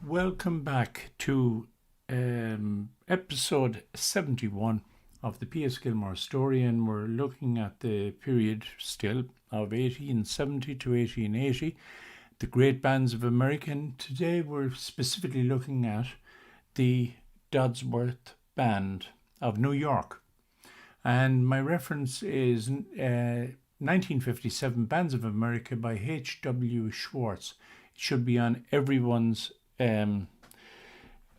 Welcome back to episode 71 of the S Gilmore Story, and we're looking at the period still of 1870 to 1880, the great bands of America. And today we're specifically looking at the DODWORTH Band of New York. And my reference is 1957 Bands of America by H.W. Schwartz. It should be on everyone's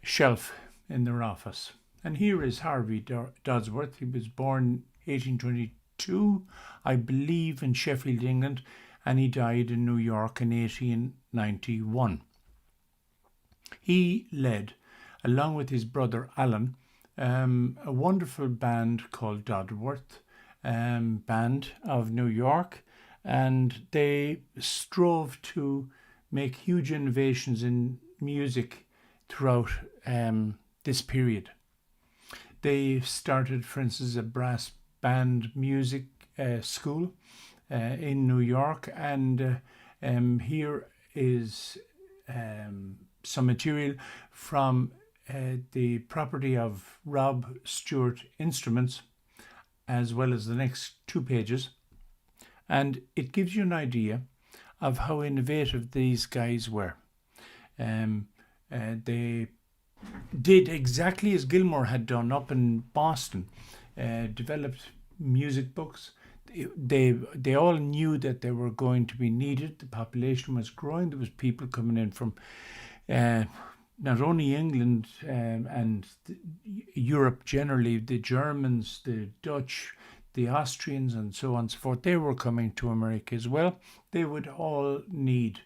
shelf in their office. And here is Harvey Dodsworth. He was born 1822, I believe, in Sheffield, England, and he died in New York in 1891. He led, along with his brother Alan, a wonderful band called DODWORTH Band of New York, and they strove to make huge innovations in music throughout this period. They started, for instance, a brass band music school in New York, and here is some material from the property of Rob Stewart Instruments, as well as the next 2 pages, and it gives you an idea of how innovative these guys were. They did exactly as Gilmore had done up in Boston, developed music books. They all knew that they were going to be needed. The population was growing. There was people coming in from not only England and Europe generally, the Germans, the Dutch, the Austrians, and so on and so forth. They were coming to America as well. They would all need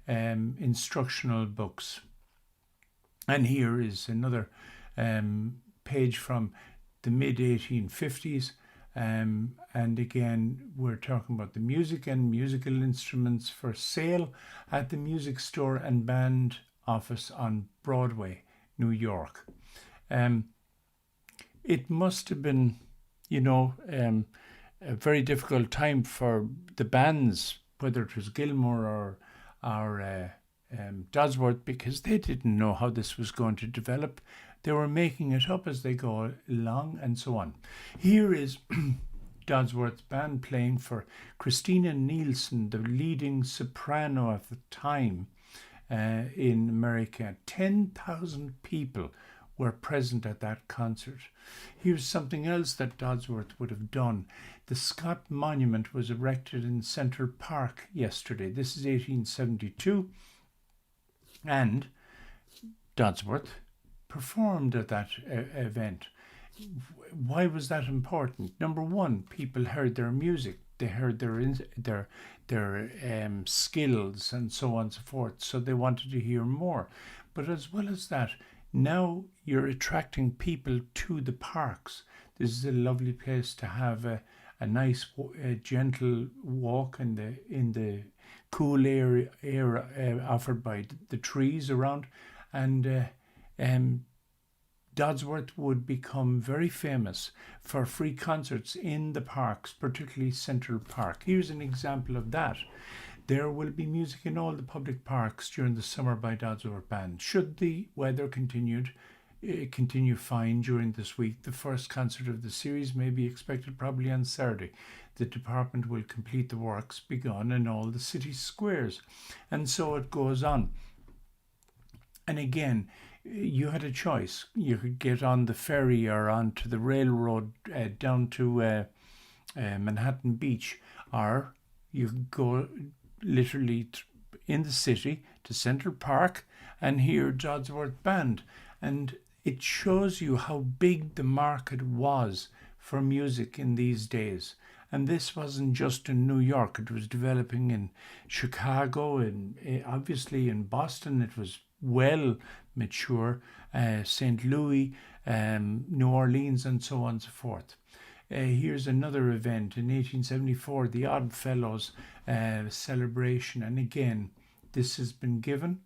instructional books. And here is another page from the mid-1850s. And again, we're talking about the music and musical instruments for sale at the Music Store and Band Office on Broadway, New York. It must have been, a very difficult time for the bands, whether it was Gilmore or Dodsworth, because they didn't know how this was going to develop. They were making it up as they go along and so on. Here is Dodsworth's band playing for Christina Nielsen, the leading soprano at the time in America. 10,000 people were present at that concert. Here's something else that Dodsworth would have done. The Scott Monument was erected in Central Park yesterday. This is 1872. And Dodsworth performed at that event. Why was that important? Number one, people heard their music. They heard their skills and so on and so forth. So they wanted to hear more. But as well as that, now you're attracting people to the parks. This is a lovely place to have a nice, gentle walk in the cool air offered by the trees around, and Dodsworth would become very famous for free concerts in the parks, particularly Central Park. Here's an example of that. There will be music in all the public parks during the summer by Dodsworth Band. Should the weather continue fine during this week, the first concert of the series may be expected probably on Saturday. The department will complete the works begun in all the city squares. And so it goes on. And again, you had a choice. You could get on the ferry or onto the railroad down to Manhattan Beach, or you could go literally in the city to Central Park and hear Dodsworth Band. And it shows you how big the market was for music in these days. And this wasn't just in New York. It was developing in Chicago, and obviously in Boston it was well mature, St. Louis, New Orleans, and so on and so forth. Here's another event in 1874, the Odd Fellows celebration. And again, this has been given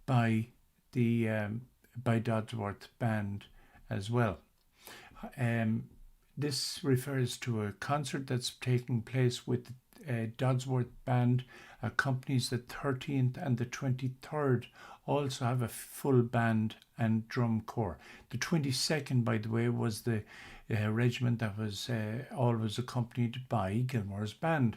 by Dodsworth Band as well. This refers to a concert that's taking place with Dodsworth Band accompanies the 13th and the 23rd. Also have a full band and drum corps. The 22nd, by the way, was the regiment that was always accompanied by Gilmore's band.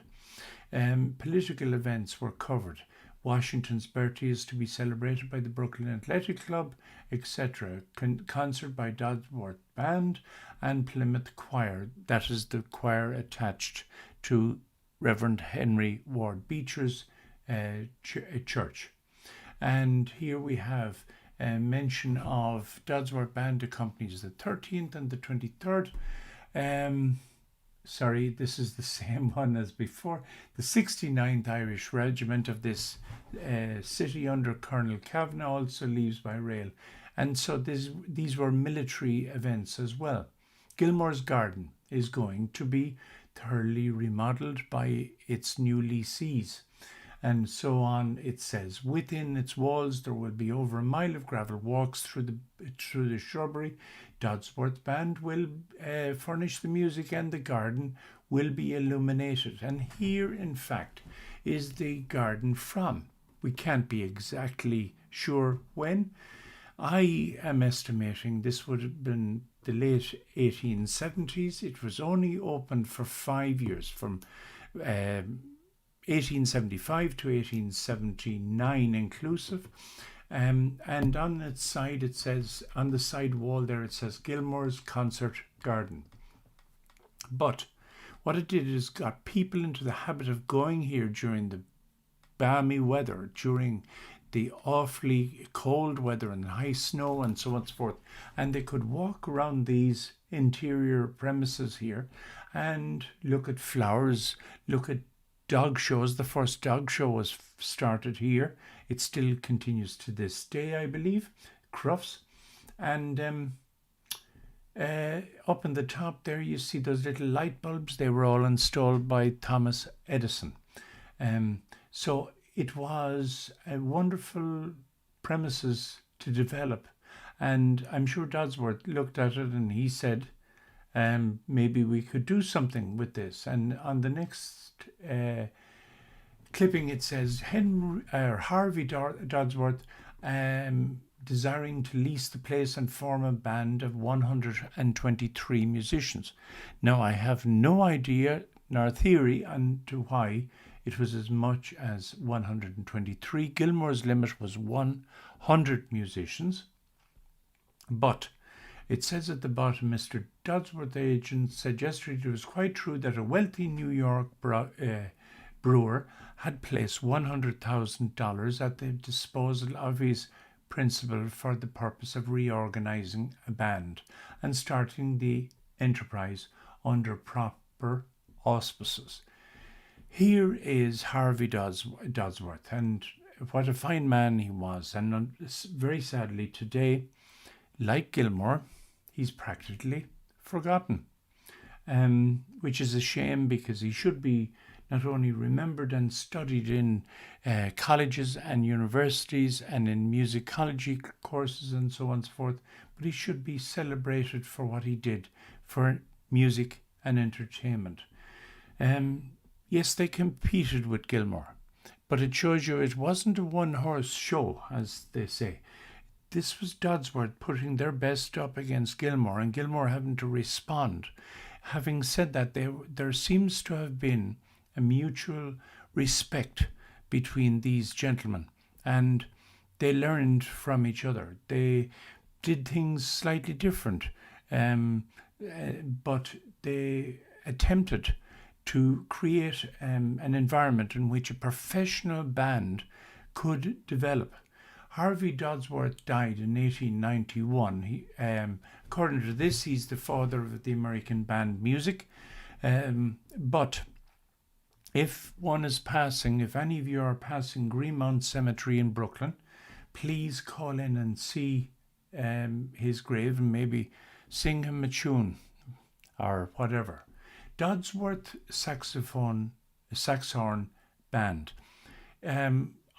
Political events were covered. Washington's birthday is to be celebrated by the Brooklyn Athletic Club, etc. Concert by Dodsworth Band and Plymouth Choir. That is the choir attached to Reverend Henry Ward Beecher's church. And here we have a mention of Dodsworth Band accompanies the 13th and the 23rd. Sorry, this is the same one as before. The 69th Irish Regiment of this city under Colonel Kavanagh also leaves by rail. And so these were military events as well. Gilmore's Garden is going to be thoroughly remodeled by its new lessees. And so on, it says. Within its walls, there will be over a mile of gravel walks through the shrubbery. Dodsworth Band will furnish the music, and the garden will be illuminated. And here, in fact, is the garden from. We can't be exactly sure when. I am estimating this would have been the late 1870s. It was only opened for 5 years, from 1875 to 1879 inclusive. And on its side, it says, on the side wall there, it says Gilmore's Concert Garden. But what it did is got people into the habit of going here during the balmy weather, during the awfully cold weather and high snow and so on and so forth. And they could walk around these interior premises here and look at flowers, look at dog shows. The first dog show was started here. It still continues to this day, I believe. Crufts. And up in the top there, you see those little light bulbs. They were all installed by Thomas Edison. So it was a wonderful premises to develop. And I'm sure Dodsworth looked at it and he said, maybe we could do something with this. And on the next clipping, it says Harvey Dodsworth desiring to lease the place and form a band of 123 musicians. Now, I have no idea nor theory onto why it was as much as 123. Gilmore's limit was 100 musicians. But it says at the bottom, Mr. Dodsworth agent said yesterday it was quite true that a wealthy New York brewer had placed $100,000 at the disposal of his principal for the purpose of reorganizing a band and starting the enterprise under proper auspices. Here is Harvey Dodsworth, and what a fine man he was. And very sadly today, like Gilmore, he's practically forgotten, which is a shame, because he should be not only remembered and studied in colleges and universities and in musicology courses and so on and so forth, but he should be celebrated for what he did for music and entertainment. Yes, they competed with Gilmore, but it shows you it wasn't a one-horse show, as they say. This was Dodsworth putting their best up against Gilmore, and Gilmore having to respond. Having said that, there seems to have been a mutual respect between these gentlemen, and they learned from each other. They did things slightly different, but they attempted to create an environment in which a professional band could develop. Harvey Dodsworth died in 1891. He, according to this, he's the father of the American band music. But if one is passing, if any of you are passing Greenmount Cemetery in Brooklyn, please call in and see his grave and maybe sing him a tune or whatever. Dodsworth Saxophone Band.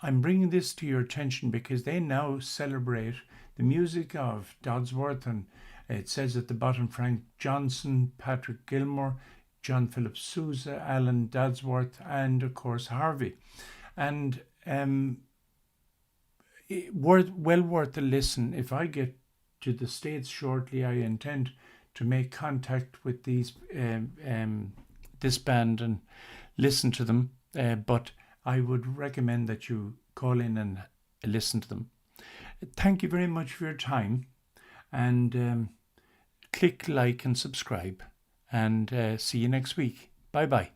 I'm bringing this to your attention because they now celebrate the music of Dodsworth, and it says at the bottom Frank Johnson, Patrick Gilmore, John Philip Sousa, Alan Dadsworth, and of course Harvey. And well worth a listen. If I get to the States shortly, I intend to make contact with this band and listen to them. But I would recommend that you call in and listen to them. Thank you very much for your time, and click like and subscribe, and see you next week. Bye bye.